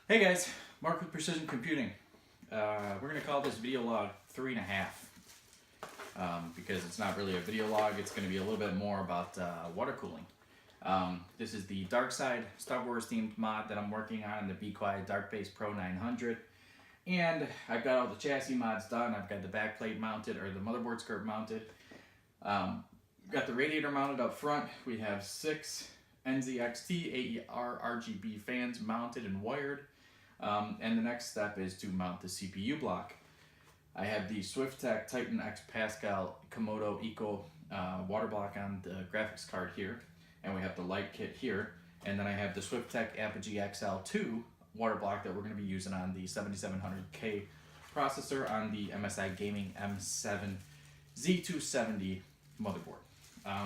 Hey guys, Mark with Precision Computing. We're going to call this video log 3.5 because it's not really a video log. It's going to be a little bit more about water cooling. This is the Dark Side Star Wars themed mod that I'm working on in the Be Quiet Dark Base Pro 900. And I've got all the chassis mods done. I've got the backplate mounted, or the motherboard skirt mounted. Got the radiator mounted up front. We have 6 NZXT AER RGB fans mounted and wired. And the next step is to mount the CPU block. I have the Swiftech Titan X Pascal Komodo Eco water block on the graphics card here, and we have the light kit here, and then I have the Swiftech Apogee XL2 water block that we're going to be using on the 7700K processor on the MSI Gaming M7 Z270 motherboard.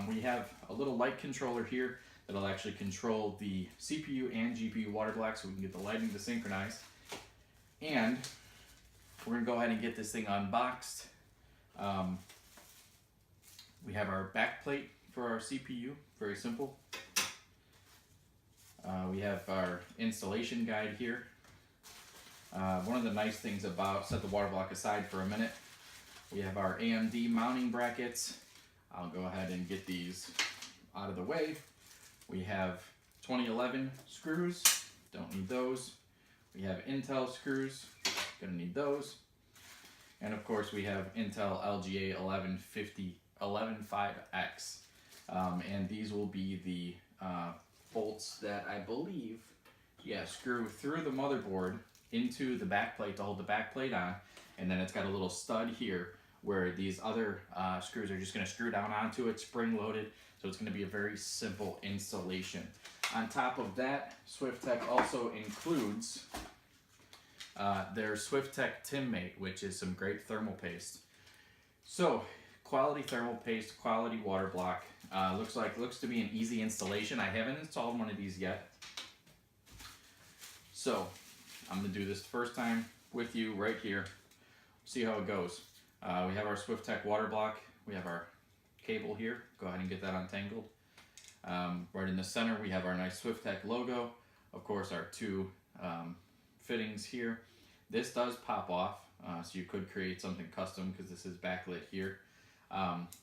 We have a little light controller here that'll actually control the CPU and GPU water block so we can get the lighting to synchronize. And we're going to go ahead and get this thing unboxed. We have our back plate for our CPU, very simple. We have our installation guide here. One of the nice things about, set the water block aside for a minute, we have our AMD mounting brackets. I'll go ahead and get these out of the way. We have 2011 screws, don't need those. We have Intel screws, gonna need those. And of course we have Intel LGA 115X. And these will be the bolts that I believe, screw through the motherboard into the backplate to hold the backplate on. And then it's got a little stud here where these other screws are just gonna screw down onto it, spring loaded. So it's going to be a very simple installation. On top of that, Swiftech also includes their Swiftech Timmate, which is some great thermal paste. So, quality thermal paste, quality water block. Looks to be an easy installation. I haven't installed one of these yet. So, I'm going to do this the first time with you right here. See how it goes. We have our Swiftech water block. We have our cable here. Go ahead and get that untangled. Right in the center we have our nice Swiftech logo. Of course our 2 fittings here. This does pop off, so you could create something custom because this is backlit here.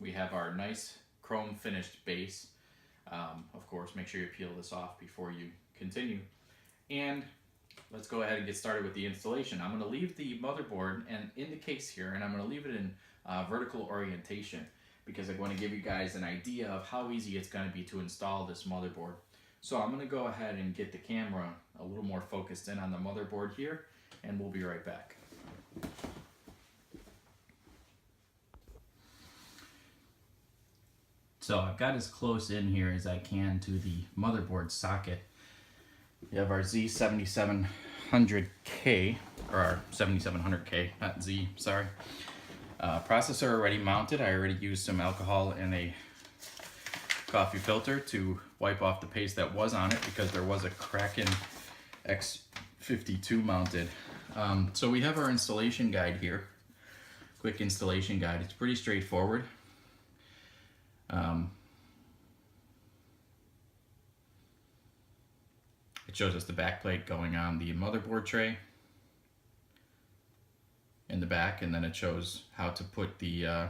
We have our nice chrome finished base. Of course, make sure you peel this off before you continue. And let's go ahead and get started with the installation. I'm going to leave the motherboard in the case here, and I'm going to leave it in vertical orientation, because I want to give you guys an idea of how easy it's going to be to install this motherboard. So I'm going to go ahead and get the camera a little more focused in on the motherboard here, and we'll be right back. So I've got as close in here as I can to the motherboard socket. We have our Z7700K, or our 7700K, not Z, sorry. Processor already mounted. I already used some alcohol and a coffee filter to wipe off the paste that was on it, because there was a Kraken X52 mounted. So we have our installation guide here. Quick installation guide. It's pretty straightforward. It shows us the backplate going on the motherboard tray in the back, and then it shows how to put the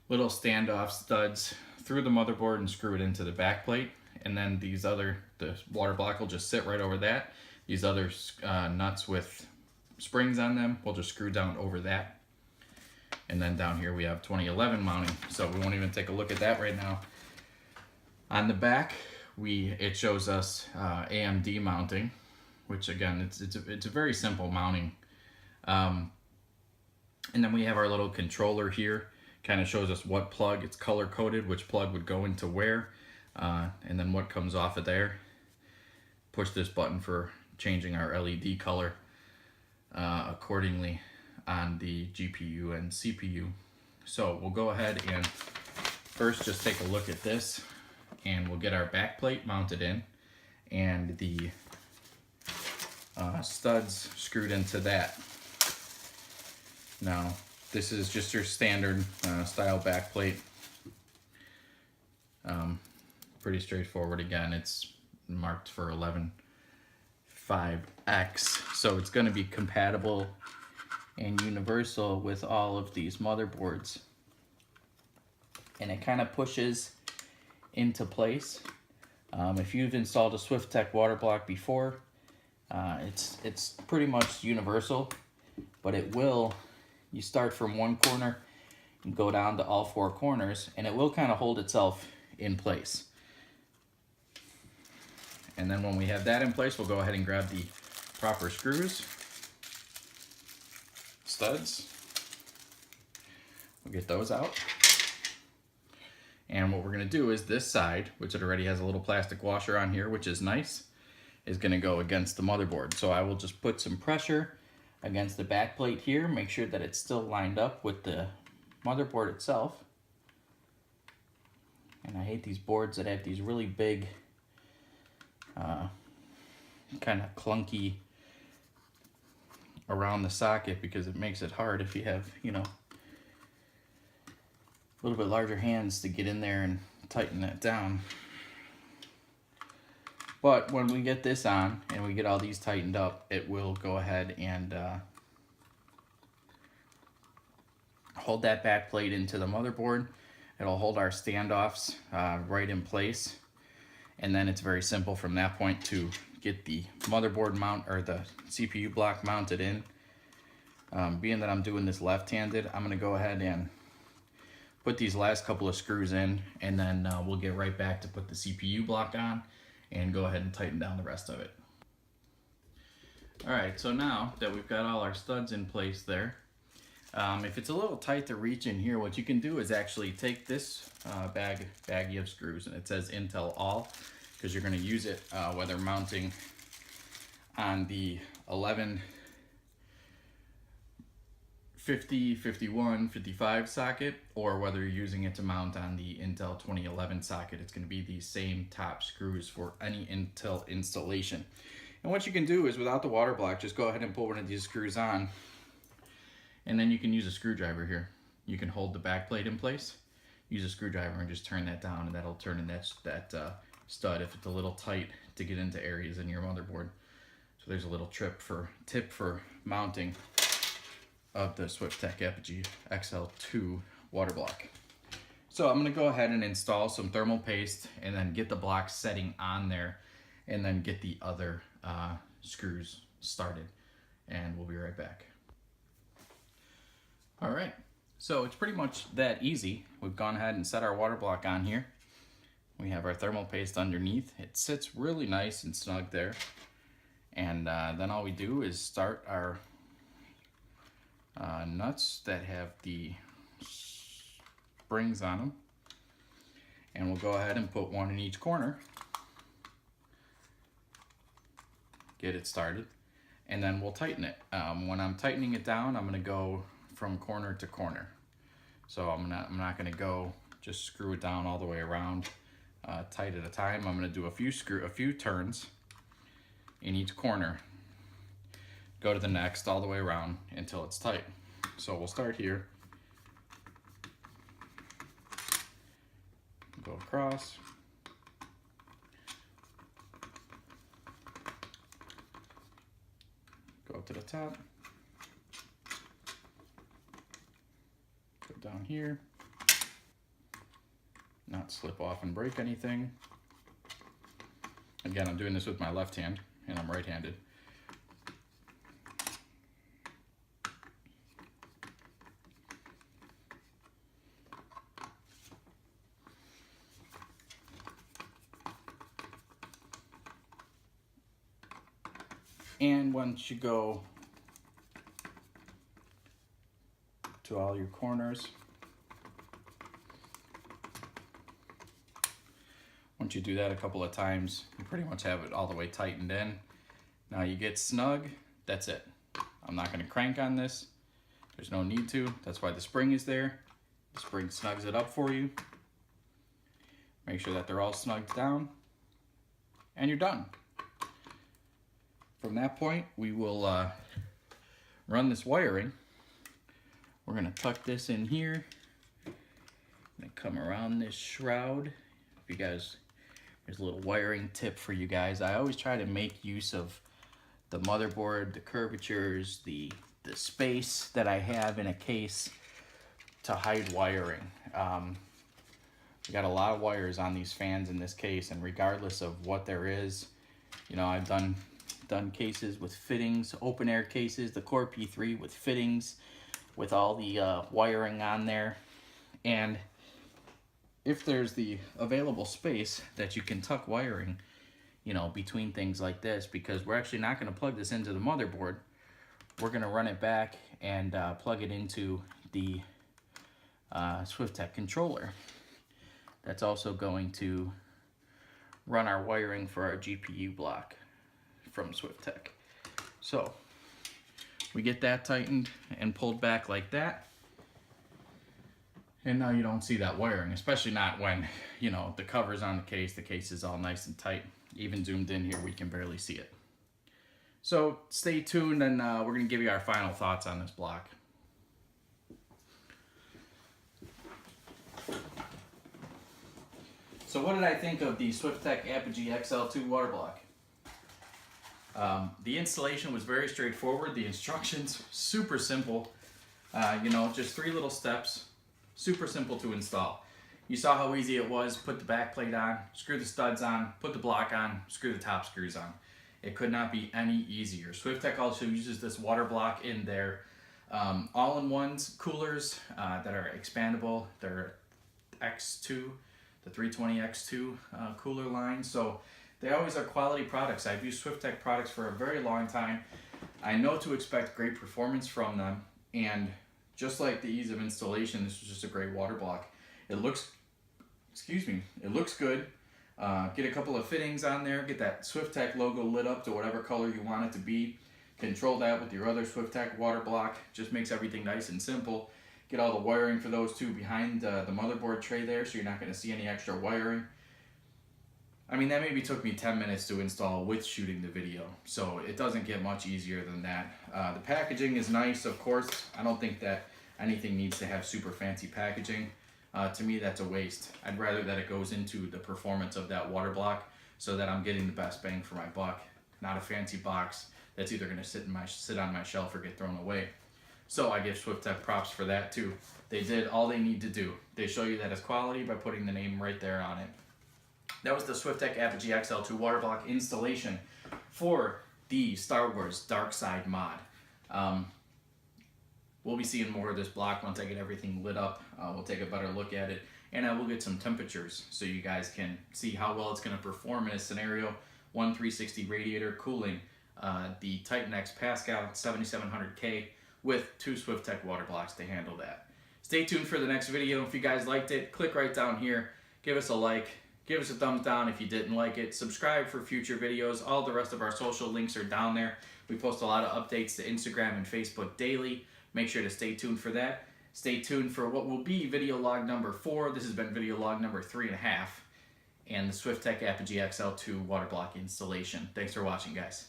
little standoff studs through the motherboard and screw it into the backplate. And then the water block will just sit right over that. These other nuts with springs on them will just screw down over that. And then down here we have 2011 mounting, so we won't even take a look at that right now. On the back, it shows us AMD mounting, which again, it's a very simple mounting. And then we have our little controller here. Kind of shows us what plug, it's color coded, which plug would go into where, and then what comes off of there. Push this button for changing our LED color accordingly on the GPU and CPU. So we'll go ahead and first just take a look at this, and we'll get our backplate mounted in and the studs screwed into that. Now, this is just your standard style backplate. Pretty straightforward. Again, it's marked for 11 5X. So it's going to be compatible and universal with all of these motherboards. And it kind of pushes into place. If you've installed a Swiftech water block before, it's pretty much universal, but you start from one corner and go down to all four corners, and it will kind of hold itself in place. And then when we have that in place, we'll go ahead and grab the proper screws, studs. We'll get those out. And what we're gonna do is this side, which it already has a little plastic washer on here, which is nice, is gonna go against the motherboard. So I will just put some pressure against the back plate here, make sure that it's still lined up with the motherboard itself. And I hate these boards that have these really big, kind of clunky around the socket, because it makes it hard if you have, you know, a little bit larger hands to get in there and tighten that down. But when we get this on and we get all these tightened up, it will go ahead and hold that back plate into the motherboard. It'll hold our standoffs right in place. And then it's very simple from that point to get the motherboard mount or the CPU block mounted in. Being that I'm doing this left-handed, I'm gonna go ahead and put these last couple of screws in, and then we'll get right back to put the CPU block on and go ahead and tighten down the rest of it. All right, so now that we've got all our studs in place there, if it's a little tight to reach in here, what you can do is actually take this baggie of screws, and it says Intel All, because you're going to use it whether mounting on the 1150, 51, 55 socket, or whether you're using it to mount on the Intel 2011 socket. It's going to be the same top screws for any Intel installation. And what you can do is, without the water block, just go ahead and pull one of these screws on, and then you can use a screwdriver here. You can hold the back plate in place, use a screwdriver and just turn that down, and that'll turn in that stud if it's a little tight to get into areas in your motherboard. So there's a little tip for mounting of the Swiftech Apogee XL2 water block. So I'm gonna go ahead and install some thermal paste and then get the block setting on there, and then get the other screws started, and we'll be right back. All right, so it's pretty much that easy. We've gone ahead and set our water block on here. We have our thermal paste underneath. It sits really nice and snug there. And then all we do is start our nuts that have the springs on them. And we'll go ahead and put one in each corner. Get it started. And then we'll tighten it. When I'm tightening it down, I'm gonna go from corner to corner. So I'm not gonna go just screw it down all the way around tight at a time. I'm gonna do a few turns in each corner, go to the next all the way around until it's tight. So we'll start here, go across, go up to the top, go down here, not slip off and break anything. Again, I'm doing this with my left hand and I'm right-handed. And once you go to all your corners, once you do that a couple of times, you pretty much have it all the way tightened in. Now you get snug, that's it. I'm not gonna crank on this. There's no need to. That's why the spring is there. The spring snugs it up for you. Make sure that they're all snugged down, and you're done. From that point, we will run this wiring. We're gonna tuck this in here. I'm gonna come around this shroud. If you guys, there's a little wiring tip for you guys. I always try to make use of the motherboard, the curvatures, the space that I have in a case to hide wiring. We got a lot of wires on these fans in this case, and regardless of what there is, you know, I've done cases with fittings, open air cases, the Core P3 with fittings, with all the wiring on there. And if there's the available space that you can tuck wiring, you know, between things like this, because we're actually not going to plug this into the motherboard, we're going to run it back and plug it into the Swiftech controller. That's also going to run our wiring for our GPU block from Swiftech. So we get that tightened and pulled back like that. And now you don't see that wiring, especially not when, you know, the cover's on the case is all nice and tight. Even zoomed in here, we can barely see it. So stay tuned, and we're gonna give you our final thoughts on this block. So what did I think of the Swiftech Apogee XL2 water block? The installation was very straightforward. The instructions, super simple. You know, just 3 little steps, super simple to install. You saw how easy it was. Put the back plate on, screw the studs on, put the block on, screw the top screws on. It could not be any easier. Swiftech also uses this water block in their all-in-ones coolers that are expandable. They're X2, the 320 X2 cooler line. So they always are quality products. I've used Swiftech products for a very long time. I know to expect great performance from them, and just like the ease of installation, this was just a great water block. It looks, it looks good. Get a couple of fittings on there, get that Swiftech logo lit up to whatever color you want it to be. Control that with your other Swiftech water block. Just makes everything nice and simple. Get all the wiring for those two behind the motherboard tray there, so you're not going to see any extra wiring. I mean, that maybe took me 10 minutes to install with shooting the video, so it doesn't get much easier than that. The packaging is nice, of course. I don't think that anything needs to have super fancy packaging. To me, that's a waste. I'd rather that it goes into the performance of that water block so that I'm getting the best bang for my buck, not a fancy box that's either going to sit on my shelf or get thrown away. So I give Swiftech props for that too. They did all they need to do. They show you that it's quality by putting the name right there on it. That was the Swiftech Apogee XL2 water block installation for the Star Wars Dark Side mod. We'll be seeing more of this block once I get everything lit up. We'll take a better look at it, and I will get some temperatures so you guys can see how well it's going to perform in a scenario. 1360 radiator cooling the Titan X Pascal 7700K with 2 Swiftech water blocks to handle that. Stay tuned for the next video. If you guys liked it, click right down here. Give us a like. Give us a thumbs down if you didn't like it. Subscribe for future videos. All the rest of our social links are down there. We post a lot of updates to Instagram and Facebook daily. Make sure to stay tuned for that. Stay tuned for what will be video log number 4. This has been video log number 3.5. And the Swiftech Apogee XL2 water block installation. Thanks for watching, guys.